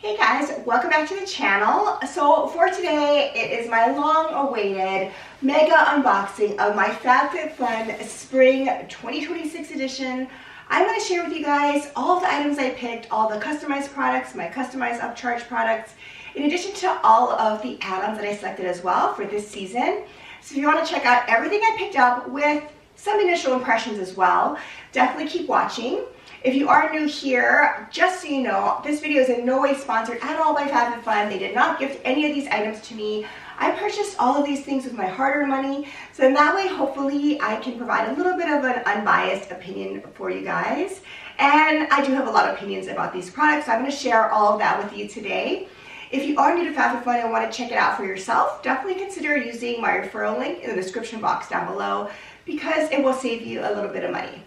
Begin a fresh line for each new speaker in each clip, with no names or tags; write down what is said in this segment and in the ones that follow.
Hey guys, welcome back to the channel. So for today, it is my long-awaited mega unboxing of my FabFitFun Spring 2026 edition. I'm going to share with you guys all of the items I picked, all the customized products, my customized upcharge products, in addition to all of the add-ons that I selected as well for this season. So if you want to check out everything I picked up with some initial impressions as well, definitely keep watching. If you are new here, just so you know, this video is in no way sponsored at all by FabFitFun. They did not gift any of these items to me. I purchased all of these things with my hard-earned money, so in that way, hopefully, I can provide a little bit of an unbiased opinion for you guys. And I do have a lot of opinions about these products, so I'm going to share all of that with you today. If you are new to FabFitFun and want to check it out for yourself, definitely consider using my referral link in the description box down below because it will save you a little bit of money.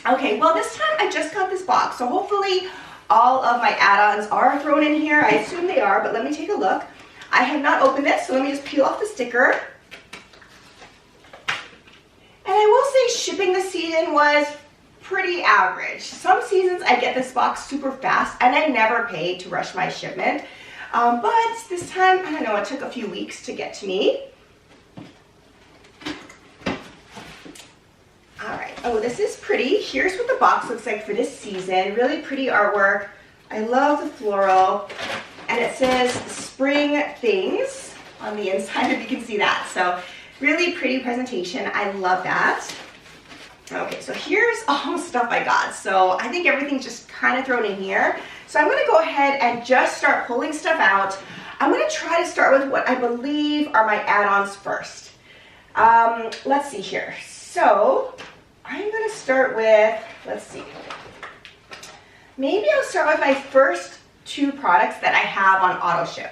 Okay, well this time I just got this box, so hopefully all of my add-ons are thrown in here. I assume they are, but let me take a look. I have not opened this, so let me just peel off the sticker. And I will say shipping this season was pretty average. Some seasons I get this box super fast and I never pay to rush my shipment. But this time, I don't know, it took a few weeks to get to me. Alright, oh this is pretty. Here's what the box looks like for this season. Really pretty artwork. I love the floral. And it says spring things on the inside if you can see that. So really pretty presentation. I love that. Okay, so here's all the stuff I got. So I think everything's just kind of thrown in here. So I'm going to go ahead and just start pulling stuff out. I'm going to try to start with what I believe are my add-ons first. Let's see here. So I'm going to start with, let's see, maybe I'll start with my first two products that I have on auto ship.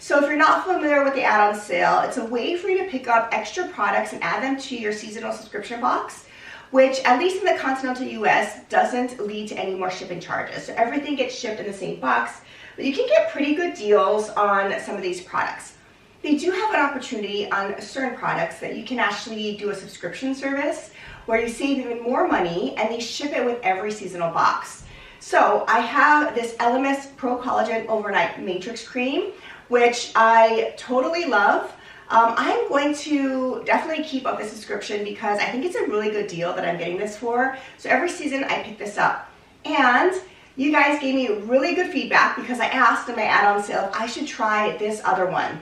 So if you're not familiar with the add-on sale, it's a way for you to pick up extra products and add them to your seasonal subscription box, which at least in the continental US doesn't lead to any more shipping charges. So everything gets shipped in the same box, but you can get pretty good deals on some of these products. They do have an opportunity on certain products that you can actually do a subscription service where you save even more money and they ship it with every seasonal box. So I have this LMS Pro Collagen Overnight Matrix Cream, which I totally love. I'm going to definitely keep up the subscription because I think it's a really good deal that I'm getting this for. So every season I pick this up. And you guys gave me really good feedback because I asked in my add-on sale if I should try this other one.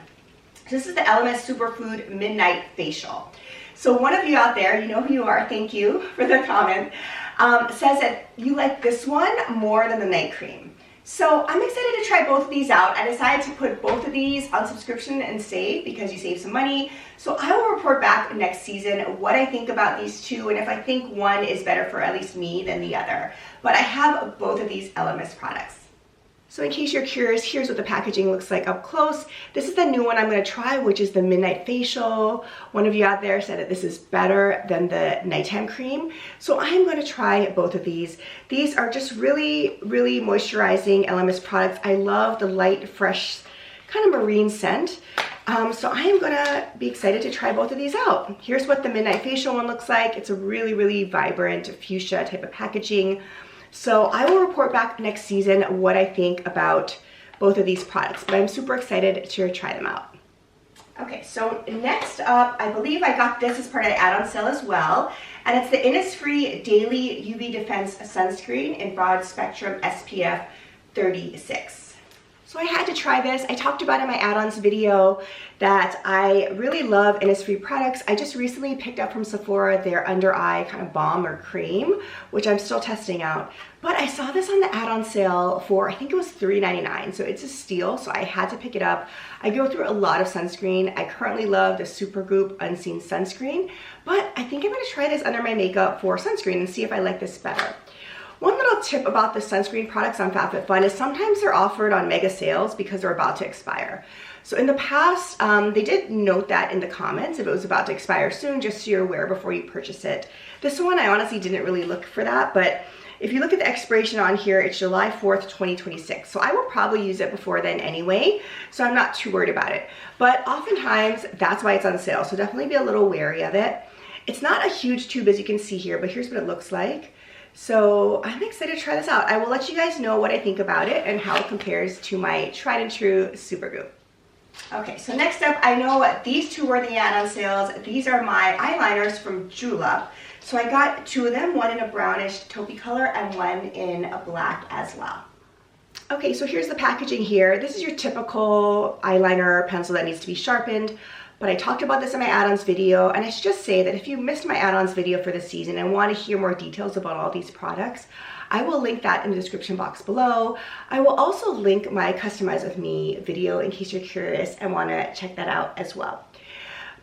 This is the LMS Superfood Midnight Facial. So one of you out there, you know who you are, thank you for the comment, says that you like this one more than the night cream. So I'm excited to try both of these out. I decided to put both of these on subscription and save because you save some money. So I will report back next season what I think about these two and if I think one is better for at least me than the other. But I have both of these LMS products. So in case you're curious, here's what the packaging looks like up close. This is the new one I'm going to try, which is the Midnight Facial. One of you out there said that this is better than the nighttime cream. So I'm going to try both of these. These are just really, really moisturizing LMS products. I love the light, fresh, kind of marine scent. So I am going to be excited to try both of these out. Here's what the Midnight Facial one looks like. It's a really, really vibrant fuchsia type of packaging. So I will report back next season what I think about both of these products, but I'm super excited to try them out. Okay, so next up, I believe I got this as part of the add-on sale as well, and it's the Innisfree Daily UV Defense Sunscreen in Broad Spectrum SPF 36. So I had to try this. I talked about in my add-ons video that I really love Innisfree products. I just recently picked up from Sephora their under eye kind of balm or cream, which I'm still testing out. But I saw this on the add-on sale for, I think it was $3.99, so it's a steal, so I had to pick it up. I go through a lot of sunscreen. I currently love the Supergoop Unseen Sunscreen, but I think I'm gonna try this under my makeup for sunscreen and see if I like this better. One little tip about the sunscreen products on FabFitFun is sometimes they're offered on mega sales because they're about to expire. So in the past, they did note that in the comments if it was about to expire soon, just so you're aware before you purchase it. This one, I honestly didn't really look for that, but if you look at the expiration on here, it's July 4th, 2026. So I will probably use it before then anyway, so I'm not too worried about it. But oftentimes, that's why it's on sale, so definitely be a little wary of it. It's not a huge tube as you can see here, but here's what it looks like. So I'm excited to try this out. I will let you guys know what I think about it and how it compares to my tried and true super glue. Okay, so next up, I know these two were the add-on sales. These are my eyeliners from Julep. So I got two of them, one in a brownish taupey color and one in a black as well. Okay, so here's the packaging here. This is your typical eyeliner pencil that needs to be sharpened, but I talked about this in my add-ons video, and I should just say that if you missed my add-ons video for this season and want to hear more details about all these products, I will link that in the description box below. I will also link my Customize With Me video in case you're curious and want to check that out as well.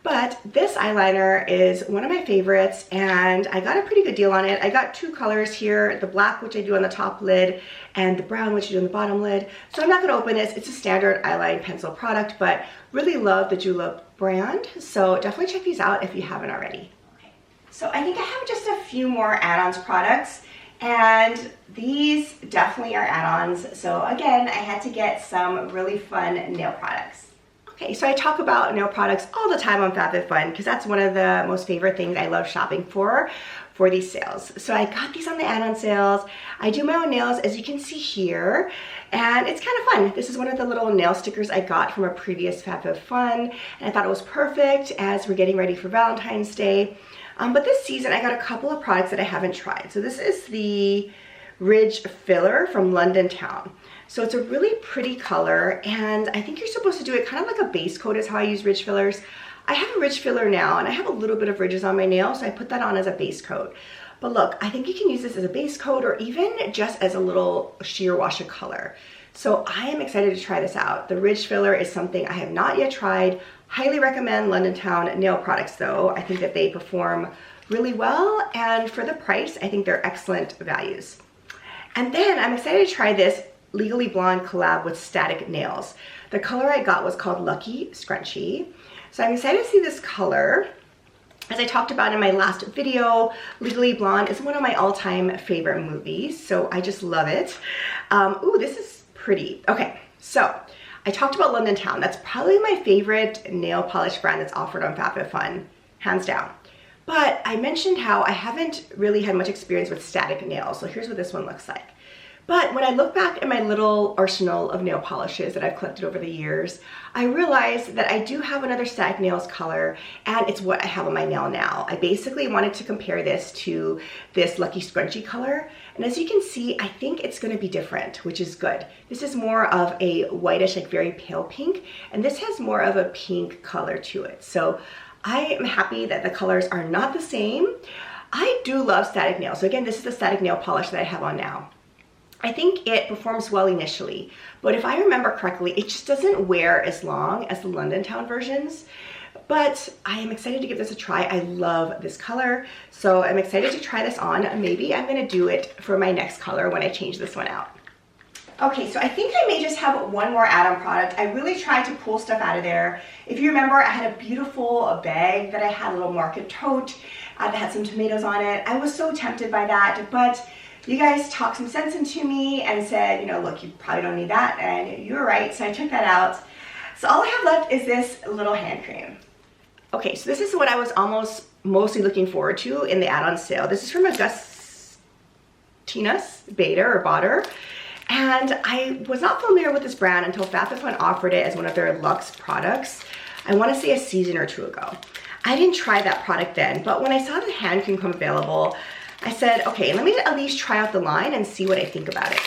But this eyeliner is one of my favorites, and I got a pretty good deal on it. I got two colors here, the black, which I do on the top lid, and the brown, which I do on the bottom lid. So I'm not gonna open this. It's a standard eyeline pencil product, but really love the Julep brand. So definitely check these out if you haven't already. Okay. So I think I have just a few more add-ons products, and these definitely are add-ons. So again, I had to get some really fun nail products. Okay, so I talk about nail products all the time on FabFitFun because that's one of the most favorite things I love shopping for these sales. So I got these on the add-on sales. I do my own nails, as you can see here, and it's kind of fun. This is one of the little nail stickers I got from a previous FabFitFun, and I thought it was perfect as we're getting ready for Valentine's Day. But this season I got a couple of products that I haven't tried. So this is the Ridge Filler from London Town. So it's a really pretty color, and I think you're supposed to do it kind of like a base coat is how I use ridge fillers. I have a ridge filler now, and I have a little bit of ridges on my nail, so I put that on as a base coat. But look, I think you can use this as a base coat or even just as a little sheer wash of color. So I am excited to try this out. The ridge filler is something I have not yet tried. Highly recommend London Town nail products though. I think that they perform really well, and for the price, I think they're excellent values. And then I'm excited to try this Legally Blonde collab with Static Nails. The color I got was called Lucky Scrunchie. So I'm excited to see this color. As I talked about in my last video, Legally Blonde is one of my all-time favorite movies, so I just love it. Ooh, this is pretty. Okay, so I talked about London Town. That's probably my favorite nail polish brand that's offered on FabFitFun, hands down. But I mentioned how I haven't really had much experience with static nails, so here's what this one looks like. But when I look back at my little arsenal of nail polishes that I've collected over the years, I realized that I do have another static nails color, and it's what I have on my nail now. I basically wanted to compare this to this Lucky Scrunchie color, and as you can see, I think it's going to be different, which is good. This is more of a whitish, like very pale pink, and this has more of a pink color to it. So I am happy that the colors are not the same. I do love static nails. So again, this is the static nail polish that I have on now. I think it performs well initially, but if I remember correctly, it just doesn't wear as long as the London Town versions. But I am excited to give this a try. I love this color, so I'm excited to try this on. Maybe I'm gonna do it for my next color when I change this one out. Okay, so I think I may just have one more add-on product. I really tried to pull stuff out of there. If you remember, I had a beautiful bag that I had, a little market tote that had some tomatoes on it. I was so tempted by that, but you guys talked some sense into me and said, you know, look, you probably don't need that, and you were right, so I took that out. So all I have left is this little hand cream. Okay, so this is what I was mostly looking forward to in the add-on sale. This is from Augustinas Beta or Botter, and I was not familiar with this brand until FabFitFun offered it as one of their luxe products. I want to say a season or two ago. I didn't try that product then, but when I saw the hand cream come available, I said, okay, let me at least try out the line and see what I think about it.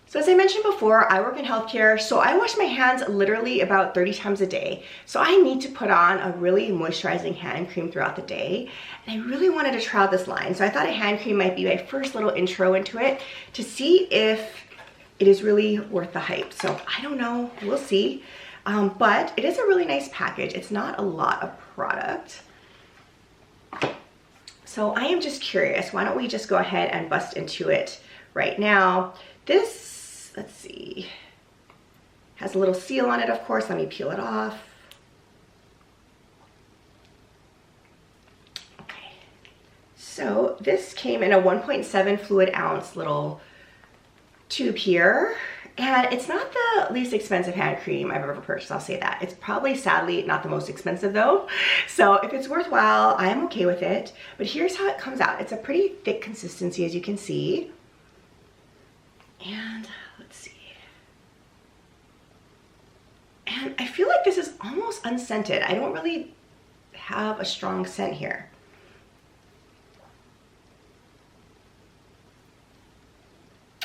So as I mentioned before, I work in healthcare, so I wash my hands literally about 30 times a day. So I need to put on a really moisturizing hand cream throughout the day. And I really wanted to try out this line. So I thought a hand cream might be my first little intro into it to see if it is really worth the hype. So I don't know, we'll see. But it is a really nice package. It's not a lot of product. So I am just curious, why don't we just go ahead and bust into it right now. This, let's see, has a little seal on it, of course. Let me peel it off. Okay, so this came in a 1.7 fluid ounce little tube here, And it's not the least expensive hand cream I've ever purchased, I'll say that. It's probably, sadly, not the most expensive though. So if it's worthwhile, I am okay with it. But here's how it comes out. It's a pretty thick consistency, as you can see. And let's see. And I feel like this is almost unscented. I don't really have a strong scent here.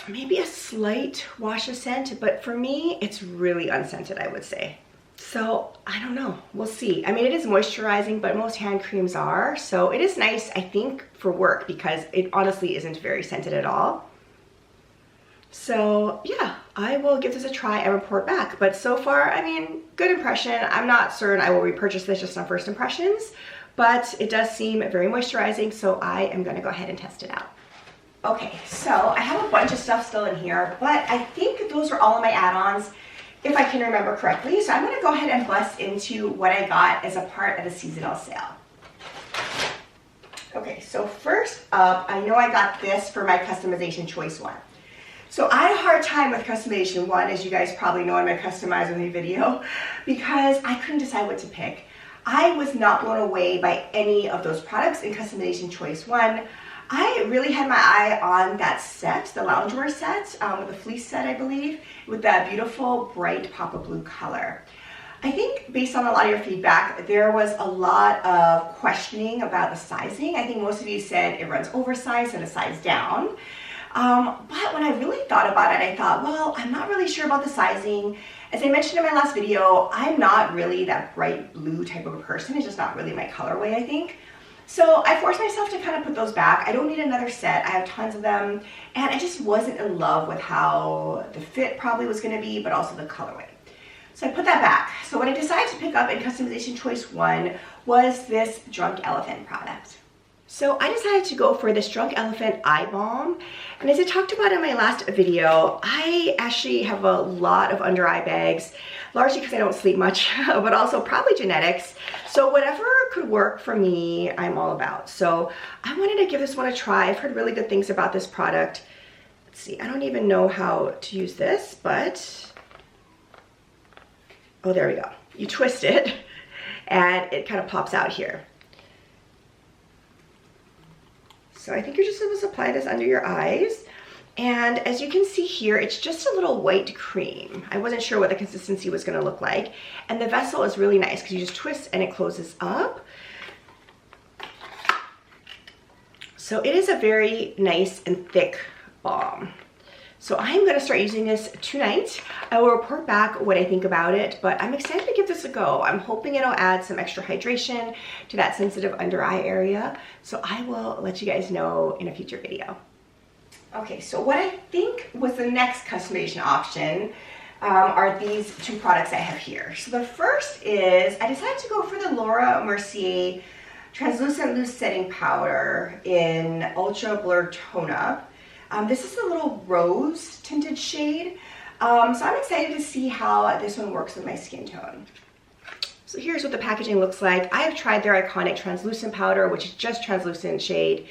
Maybe a slight wash of scent, but for me, it's really unscented, I would say. So I don't know, we'll see. I mean, it is moisturizing, but most hand creams are. So it is nice, I think, for work because it honestly isn't very scented at all. So yeah, I will give this a try and report back. But so far, I mean, good impression. I'm not certain I will repurchase this just on first impressions, but it does seem very moisturizing. So I am gonna go ahead and test it out. Okay, so I have a bunch of stuff still in here, but I think those are all of my add-ons, if I can remember correctly. So I'm gonna go ahead and bust into what I got as a part of the seasonal sale. Okay, so first up, I know I got this for my customization choice one. So I had a hard time with customization one, as you guys probably know in my Customize With Me video, because I couldn't decide what to pick. I was not blown away by any of those products in customization choice one. I really had my eye on that set, the loungewear set, with the fleece set, I believe, with that beautiful bright pop of blue color. I think based on a lot of your feedback, there was a lot of questioning about the sizing. I think most of you said it runs oversized and a size down. But when I really thought about it, I thought, well, I'm not really sure about the sizing. As I mentioned in my last video, I'm not really that bright blue type of a person. It's just not really my colorway, I think. So I forced myself to kind of put those back. I don't need another set. I have tons of them. And I just wasn't in love with how the fit probably was going to be, but also the colorway. So I put that back. So what I decided to pick up in customization choice one was this Drunk Elephant product. So I decided to go for this Drunk Elephant Eye Balm. And as I talked about in my last video, I actually have a lot of under eye bags, largely because I don't sleep much, but also probably genetics. So whatever could work for me, I'm all about. So I wanted to give this one a try. I've heard really good things about this product. Let's see, I don't even know how to use this, but, oh, there we go. You twist it and it kind of pops out here. So I think you're just supposed to apply this under your eyes. And as you can see here, it's just a little white cream. I wasn't sure what the consistency was gonna look like. And the vessel is really nice because you just twist and it closes up. So it is a very nice and thick balm. So I'm gonna start using this tonight. I will report back what I think about it, but I'm excited to give this a go. I'm hoping it'll add some extra hydration to that sensitive under eye area. So I will let you guys know in a future video. Okay, so what I think was the next customization option are these two products I have here. So the first is, I decided to go for the Laura Mercier Translucent Loose Setting Powder in Ultra Blur Tone Up. This is a little rose tinted shade. So I'm excited to see how this one works with my skin tone. So here's what the packaging looks like. I have tried their iconic translucent powder, which is just translucent shade.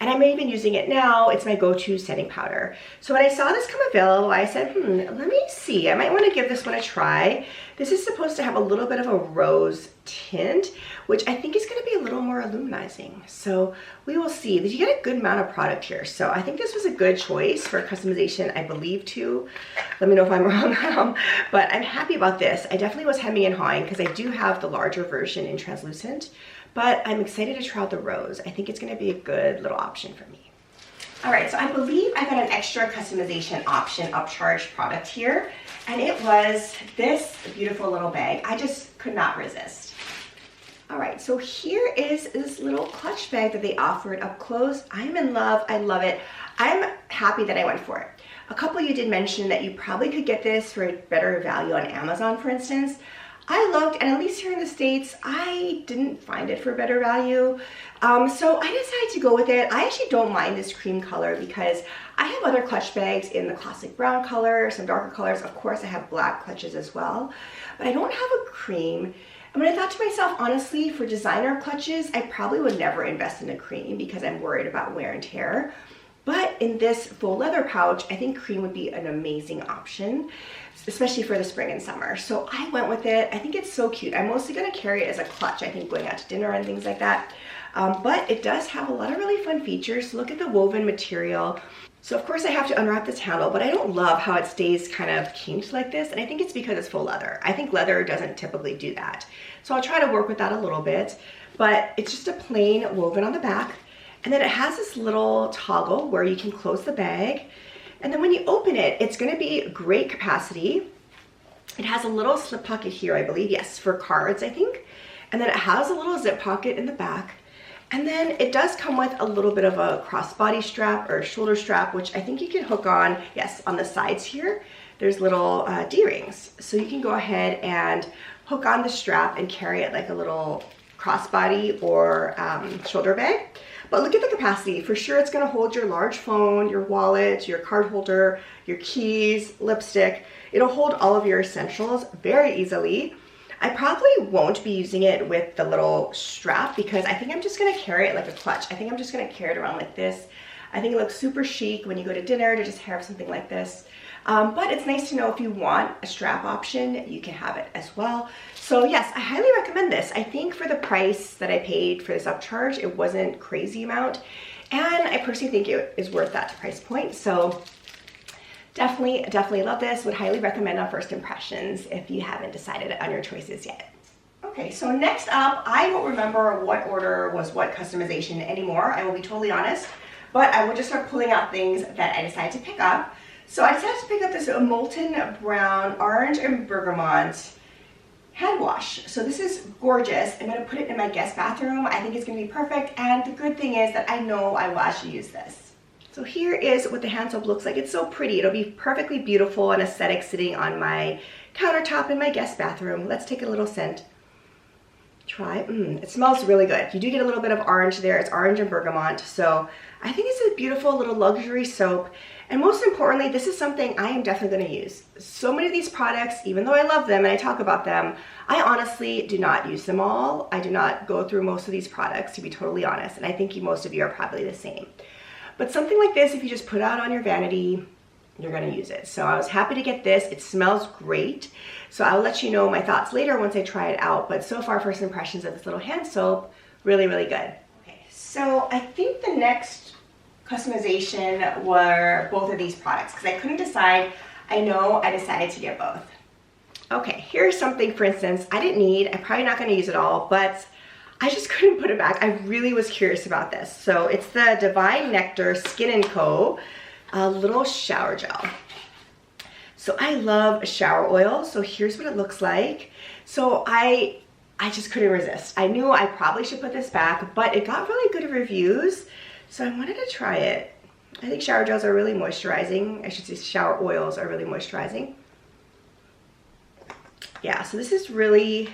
And I'm even using it now. It's my go-to setting powder. So when I saw this come available, I said, let me see. I might want to give this one a try. This is supposed to have a little bit of a rose tint, which I think is going to be a little more illuminizing. So we will see. You get a good amount of product here. So I think this was a good choice for customization, I believe, too. Let me know if I'm wrong. But I'm happy about this. I definitely was hemming and hawing because I do have the larger version in translucent. But I'm excited to try out the rose. I think it's gonna be a good little option for me. All right, so I believe I got an extra customization option upcharged product here, and it was this beautiful little bag. I just could not resist. All right, so here is this little clutch bag that they offered up close. I'm in love, I love it. I'm happy that I went for it. A couple of you did mention that you probably could get this for a better value on Amazon, for instance. I looked, and at least here in the States, I didn't find it for a better value. So I decided to go with it. I actually don't mind this cream color because I have other clutch bags in the classic brown color, some darker colors. Of course, I have black clutches as well, but I don't have a cream. And when I thought to myself, honestly, for designer clutches, I probably would never invest in a cream because I'm worried about wear and tear. But in this faux leather pouch, I think cream would be an amazing option, especially for the spring and summer. So I went with it. I think it's so cute. I'm mostly gonna carry it as a clutch, I think, going out to dinner and things like that. But it does have a lot of really fun features. Look at the woven material. So of course I have to unwrap this handle, but I don't love how it stays kind of kinked like this. And I think it's because it's faux leather. I think leather doesn't typically do that. So I'll try to work with that a little bit, but it's just a plain woven on the back. And then it has this little toggle where you can close the bag. And then when you open it, it's gonna be great capacity. It has a little slip pocket here, I believe, yes, for cards, I think. And then it has a little zip pocket in the back. And then it does come with a little bit of a crossbody strap or shoulder strap, which I think you can hook on, yes, on the sides here. There's little D-rings. So you can go ahead and hook on the strap and carry it like a little crossbody or shoulder bag. But look at the capacity. For sure it's gonna hold your large phone, your wallet, your card holder, your keys, lipstick. It'll hold all of your essentials very easily. I probably won't be using it with the little strap because I think I'm just gonna carry it like a clutch. I think I'm just gonna carry it around like this. I think it looks super chic when you go to dinner to just have something like this. But it's nice to know if you want a strap option, you can have it as well. So yes, I highly recommend this. I think for the price that I paid for this upcharge, it wasn't crazy amount. And I personally think it is worth that price point. So definitely love this. Would highly recommend on first impressions if you haven't decided on your choices yet. Okay, so next up, I don't remember what order was what customization anymore. I will be totally honest, but I will just start pulling out things that I decided to pick up. So I decided to pick up this molten brown, orange and bergamot hand wash. So this is gorgeous. I'm gonna put it in my guest bathroom. I think it's gonna be perfect. And the good thing is that I know I will actually use this. So here is what the hand soap looks like. It's so pretty. It'll be perfectly beautiful and aesthetic sitting on my countertop in my guest bathroom. Let's take a little scent. Try. It smells really good. You do get a little bit of orange there. It's orange and bergamot. So I think it's a beautiful little luxury soap. And most importantly, this is something I am definitely going to use. So many of these products, even though I love them and I talk about them, I honestly do not use them all. I do not go through most of these products, to be totally honest. And I think most of you are probably the same. But something like this, if you just put out on your vanity, you're going to use it. So I was happy to get this. It smells great. So I'll let you know my thoughts later once I try it out. But so far, first impressions of this little hand soap, really, really good. Okay, so I think the next customization were both of these products because I couldn't decide. I know I decided to get both. Okay, here's something, for instance, I didn't need. I'm probably not going to use it all, but I just couldn't put it back. I really was curious about this. So it's the Divine Nectar Skin & Co. Little shower gel. So I love shower oil. So here's what it looks like. So I just couldn't resist. I knew I probably should put this back, but it got really good reviews. So I wanted to try it. I think shower gels are really moisturizing. I should say shower oils are really moisturizing. Yeah, so this is really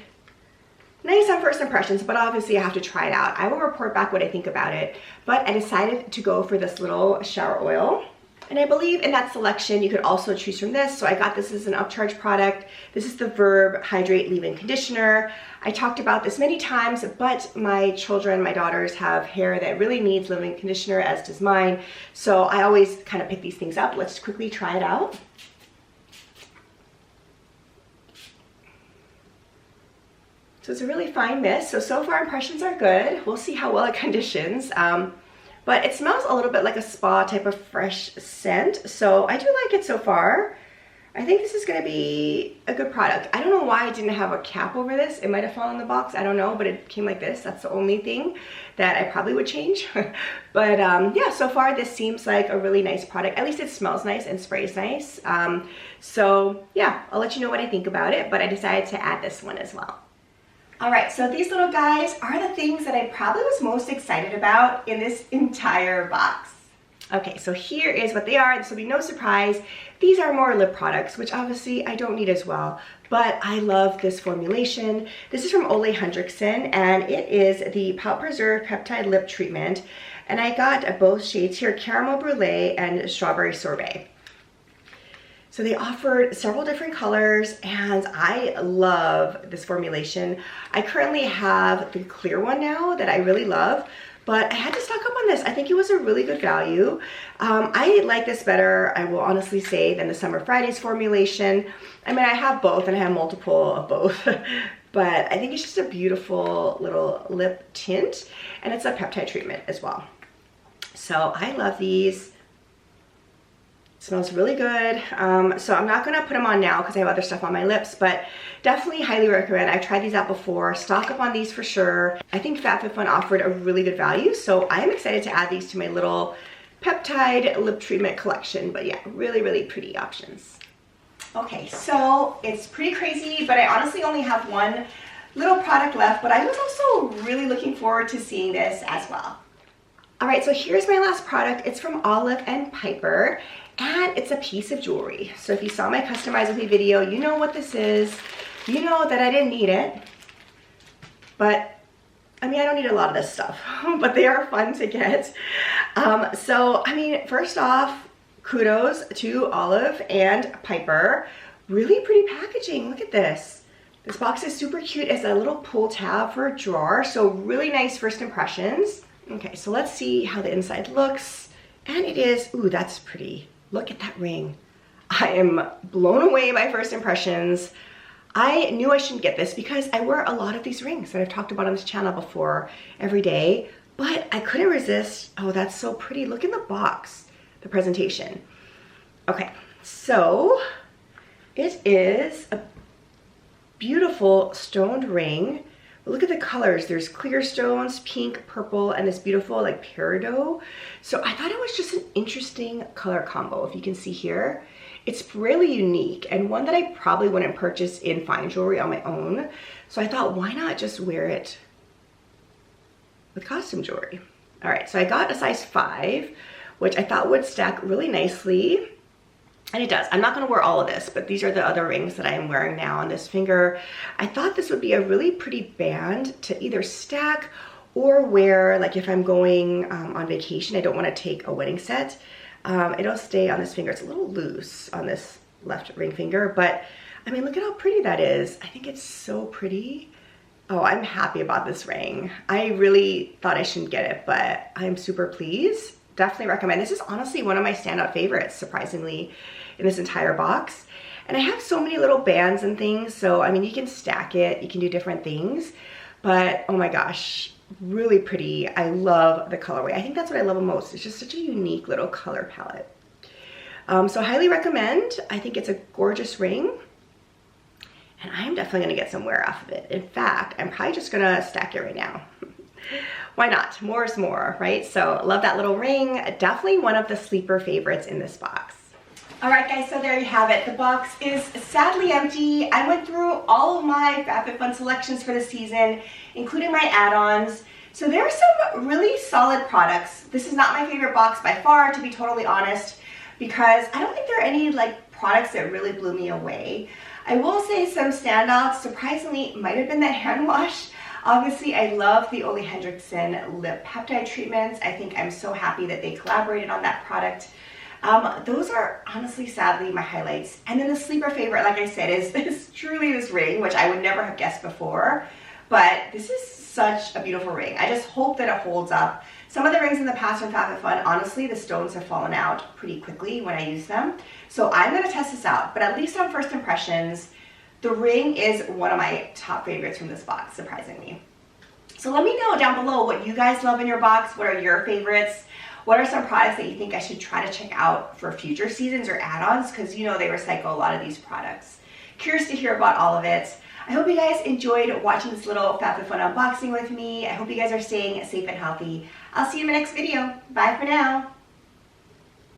nice on first impressions, but obviously I have to try it out. I will report back what I think about it, but I decided to go for this little shower oil. And I believe in that selection, you could also choose from this. So I got this as an upcharge product. This is the Verb Hydrate Leave-In Conditioner. I talked about this many times, but my children, my daughters have hair that really needs leave-in conditioner, as does mine. So I always kind of pick these things up. Let's quickly try it out. So it's a really fine mist. So far impressions are good. We'll see how well it conditions. But it smells a little bit like a spa type of fresh scent. So I do like it so far. I think this is gonna be a good product. I don't know why I didn't have a cap over this. It might have fallen in the box, I don't know, but it came like this. That's the only thing that I probably would change. But yeah, so far this seems like a really nice product. At least it smells nice and sprays nice. So yeah, I'll let you know what I think about it, but I decided to add this one as well. All right, so these little guys are the things that I probably was most excited about in this entire box. Okay, so here is what they are. This will be no surprise. These are more lip products, which obviously I don't need as well, but I love this formulation. This is from Ole Henriksen, and it is the Pout Preserve Peptide Lip Treatment. And I got both shades here, Caramel Brulee and Strawberry Sorbet. So they offered several different colors, and I love this formulation. I currently have the clear one now that I really love, but I had to stock up on this. I think it was a really good value. I like this better, I will honestly say, than the Summer Fridays formulation. I mean, I have both and I have multiple of both, but I think it's just a beautiful little lip tint, and it's a peptide treatment as well. So I love these. Smells really good. So I'm not gonna put them on now because I have other stuff on my lips, but definitely highly recommend. I've tried these out before. Stock up on these for sure. I think FabFitFun offered a really good value, so I am excited to add these to my little peptide lip treatment collection. But yeah, really, really pretty options. Okay, so it's pretty crazy, but I honestly only have one little product left, but I was also really looking forward to seeing this as well. All right, so here's my last product. It's from Olive and Piper, and it's a piece of jewelry. So if you saw my Customize With Me video, you know what this is. You know that I didn't need it, but I mean, I don't need a lot of this stuff, but they are fun to get. So, I mean, first off, kudos to Olive and Piper. Really pretty packaging, look at this. This box is super cute. It's a little pull tab for a drawer, so really nice first impressions. Okay, so let's see how the inside looks. And it is, ooh, that's pretty. Look at that ring. I am blown away by first impressions. I knew I shouldn't get this because I wear a lot of these rings that I've talked about on this channel before every day, but I couldn't resist. Oh, that's so pretty. Look in the box, the presentation. Okay, so it is a beautiful stoned ring. But look at the colors. There's clear stones, pink, purple, and this beautiful like peridot. So I thought it was just an interesting color combo. If you can see here, it's really unique and one that I probably wouldn't purchase in fine jewelry on my own. So I thought, why not just wear it with costume jewelry? All right, so I got a size 5, which I thought would stack really nicely. And it does. I'm not going to wear all of this, but these are the other rings that I am wearing now on this finger. I thought this would be a really pretty band to either stack or wear, like if I'm going on vacation, I don't want to take a wedding set. It'll stay on this finger. It's a little loose on this left ring finger, but I mean, look at how pretty that is. I think it's so pretty. Oh, I'm happy about this ring. I really thought I shouldn't get it, but I'm super pleased. Definitely recommend. This is honestly one of my standout favorites, surprisingly, in this entire box. And I have so many little bands and things, so I mean, you can stack it, you can do different things, but oh my gosh, really pretty. I love the colorway. I think that's what I love the most. It's just such a unique little color palette. So highly recommend. I think it's a gorgeous ring, and I'm definitely gonna get some wear off of it. In fact, I'm probably just gonna stack it right now. Why not? More is more, right? So love that little ring. Definitely one of the sleeper favorites in this box. All right, guys, so there you have it. The box is sadly empty. I went through all of my FabFitFun selections for the season, including my add-ons. So there are some really solid products. This is not my favorite box by far, to be totally honest, because I don't think there are any like products that really blew me away. I will say some standouts, surprisingly, might have been the hand wash. Obviously, I love the Ole Henriksen lip peptide treatments. I think I'm so happy that they collaborated on that product. Those are honestly, sadly, my highlights. And then the sleeper favorite, like I said, is truly this ring, which I would never have guessed before. But this is such a beautiful ring. I just hope that it holds up. Some of the rings in the past from FabFitFun, honestly, the stones have fallen out pretty quickly when I use them. So I'm going to test this out. But at least on first impressions, the ring is one of my top favorites from this box, surprisingly. So let me know down below what you guys love in your box. What are your favorites? What are some products that you think I should try to check out for future seasons or add-ons? Because you know they recycle a lot of these products. Curious to hear about all of it. I hope you guys enjoyed watching this little FabFitFun unboxing with me. I hope you guys are staying safe and healthy. I'll see you in my next video. Bye for now.